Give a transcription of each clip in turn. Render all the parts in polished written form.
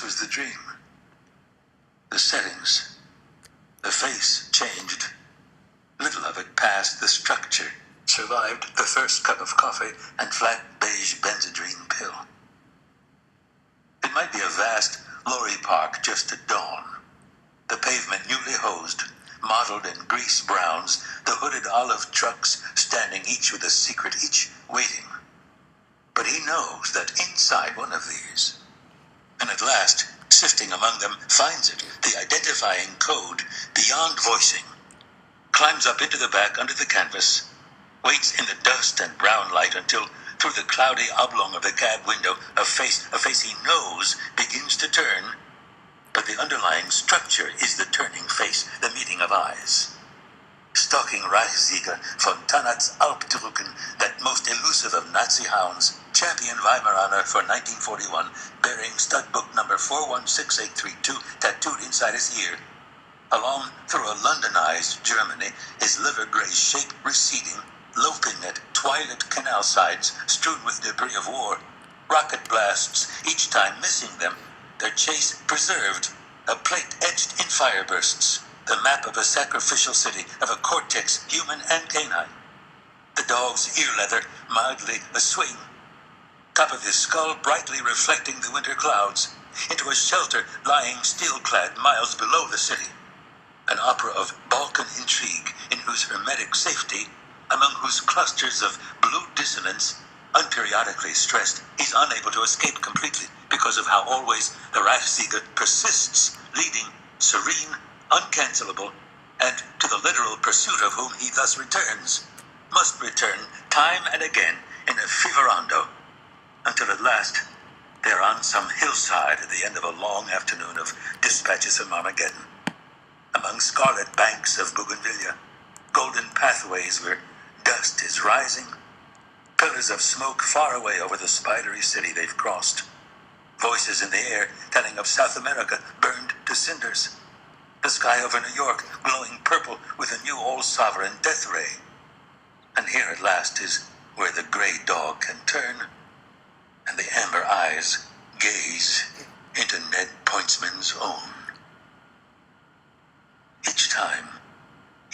was the dream. The settings. The face changed. Little of it passed the structure, survived the first cup of coffee and flat beige benzodrine pill. It might be a vast lorry park just at dawn. The pavement newly hosed, mottled in grease browns, the hooded olive trucks standing each with a secret, each waiting. But he knows that inside one of these, and at last, sifting among them, finds it, the identifying code beyond voicing, climbs up into the back under the canvas, waits in the dust and brown light until, through the cloudy oblong of the cab window, a face he knows begins to turn, but the underlying structure is the turning face, the meeting of eyes. Stalking Reichsieger von Tanat's Alpdrucken, that most elusive of Nazi hounds, champion Weimaraner for 1941, bearing stud book number 416832 tattooed inside his ear. Along through a Londonized Germany, his liver-gray shape receding, loping at twilit canal sides strewn with debris of war, rocket blasts each time missing them, their chase preserved, a plate etched in fire bursts, the map of a sacrificial city, of a cortex, human and canine. The dog's ear leather mildly a-swing, top of his skull brightly reflecting the winter clouds, into a shelter lying steel-clad miles below the city. An opera of Balkan intrigue in whose hermetic safety, among whose clusters of blue dissonance, unperiodically stressed, he's unable to escape completely because of how always the Reichsieger persists, leading, serene, uncancelable, and to the literal pursuit of whom he thus returns, must return time and again in a feverando, until at last they're on some hillside at the end of a long afternoon of dispatches from Armageddon, among scarlet banks of bougainvillea, golden pathways where dust is rising, pillars of smoke far away over the spidery city they've crossed, voices in the air telling of South America burned to cinders, the sky over New York glowing purple with a new all-sovereign death ray. And here at last is where the gray dog can turn, and the amber eyes gaze into Ned Pointsman's own. Each time,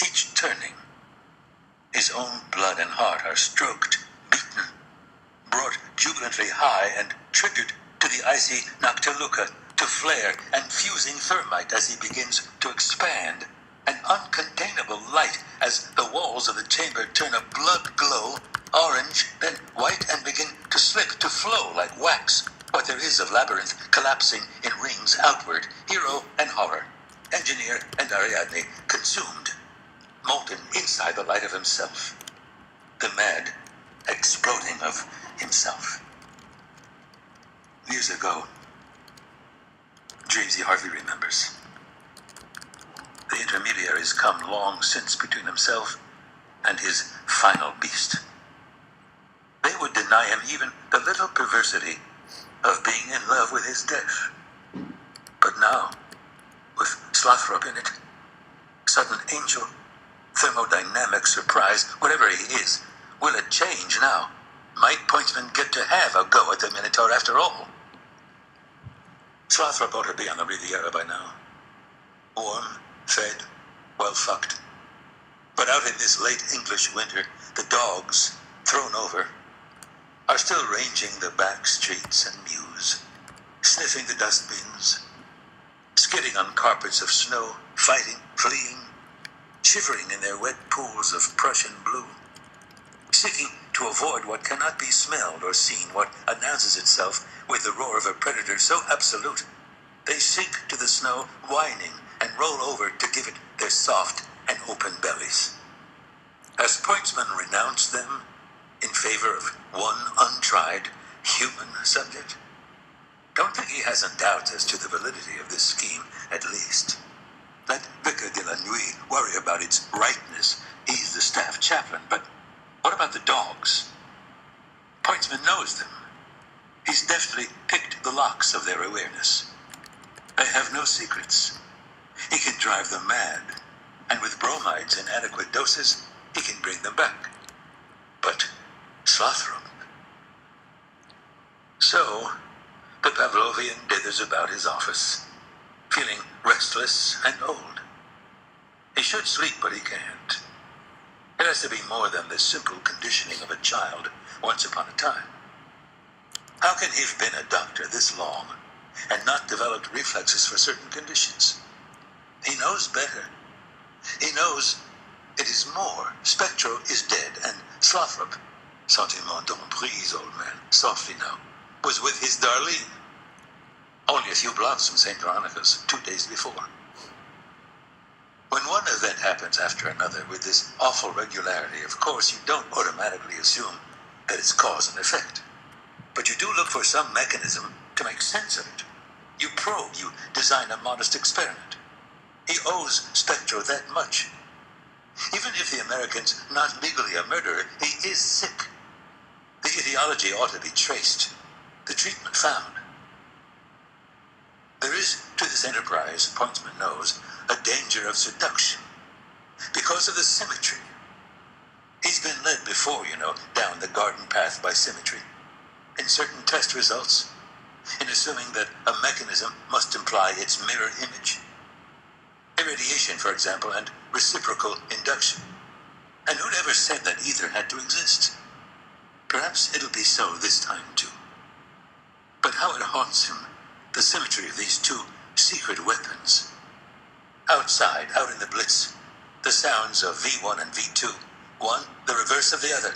each turning, his own blood and heart are stroked, beaten, brought jubilantly high and triggered to the icy noctiluca, to flare and fusing thermite as he begins to expand, an uncontainable light as the walls of the chamber turn a blood glow, orange, then white, and begin to slip, to flow like wax, what there is of labyrinth collapsing in rings outward, hero and horror, engineer and Ariadne consumed, molten inside the light of himself, the mad exploding of himself. Years ago, dreams he hardly remembers. The intermediaries come long since between himself and his final beast. They would deny him even the little perversity of being in love with his death. But now, with Slothrop in it, sudden angel, thermodynamic surprise, whatever he is, will it change now? Might Pointsman get to have a go at the Minotaur after all? Slothrop ought to be on the Riviera by now. Warm, fed, well fucked. But out in this late English winter, the dogs, thrown over, are still ranging the back streets and mews, sniffing the dustbins, skidding on carpets of snow, fighting, fleeing, shivering in their wet pools of Prussian blue, seeking to avoid what cannot be smelled or seen, what announces itself with the roar of a predator so absolute. They sink to the snow, whining, and roll over to give it their soft and open bellies. Has Pointsman renounced them in favor of one untried human subject? Don't think he hasn't doubts as to the validity of this scheme, at least. Let Vicar de la Nuit worry about its rightness. He's the staff chaplain, but what about the dogs? Pointsman knows them. He's deftly picked the locks of their awareness. They have no secrets. He can drive them mad, and with bromides in adequate doses, he can bring them back. But Slothrop. So, The Pavlovian dithers about his office, feeling restless and old. He should sleep, but he can't. It has to be more than the simple conditioning of a child once upon a time. How can he have been a doctor this long and not developed reflexes for certain conditions? He knows better. He knows it is more. Spectro is dead, and Slothrop, sentiment d'emprise, old man, softly now, was with his Darlene. Only a few blocks from St. Veronica's 2 days before. When one event happens after another with this awful regularity, of course, you don't automatically assume that it's cause and effect. But you do look for some mechanism to make sense of it. You probe, you design a modest experiment. He owes Spectro that much. Even if the American's not legally a murderer, he is sick. The etiology ought to be traced, the treatment found. There is, to this enterprise, Pointsman knows, a danger of seduction because of the symmetry. He's been led before, down the garden path by symmetry. In certain test results, in assuming that a mechanism must imply its mirror image. Irradiation, for example, and reciprocal induction. And who'd ever said that either had to exist? Perhaps it'll be so this time, too. But how it haunts him, the symmetry of these two secret weapons. Outside, out in the blitz, the sounds of V1 and V2, one the reverse of the other.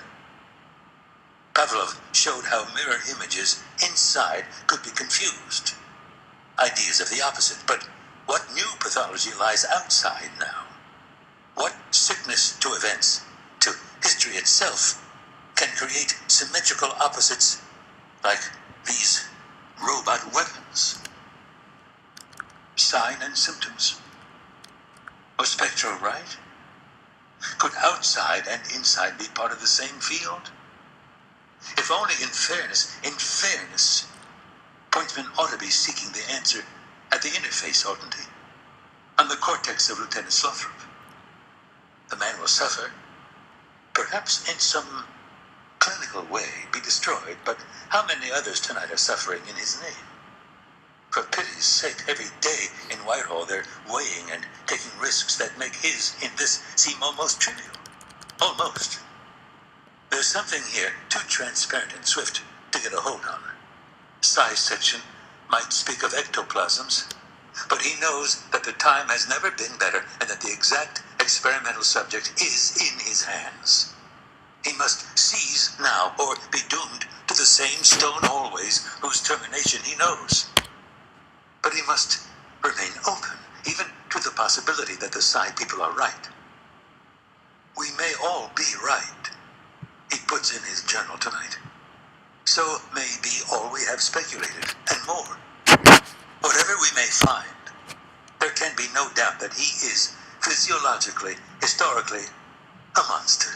Pavlov showed how mirror images inside could be confused. Ideas of the opposite, but what new pathology lies outside now? What sickness to events, to history itself, can create symmetrical opposites like these robot weapons? Sign and symptoms. Was Spectro right? Could outside and inside be part of the same field? If only in fairness, Pointsman ought to be seeking the answer at the interface, oughtn't he? On the cortex of Lieutenant Slothrop. The man will suffer, perhaps in some clinical way be destroyed, but how many others tonight are suffering in his name? For pity's sake, every day in Whitehall they're weighing and taking risks that make his in this seem almost trivial. Almost. There's something here too transparent and swift to get a hold on. Size section might speak of ectoplasms, but he knows that the time has never been better and that the exact experimental subject is in his hands. He must seize now or be doomed to the same stone always whose termination he knows. But he must remain open, even to the possibility that the side people are right. We may all be right, he puts in his journal tonight. So may be all we have speculated, and more. Whatever we may find, there can be no doubt that he is physiologically, historically, a monster.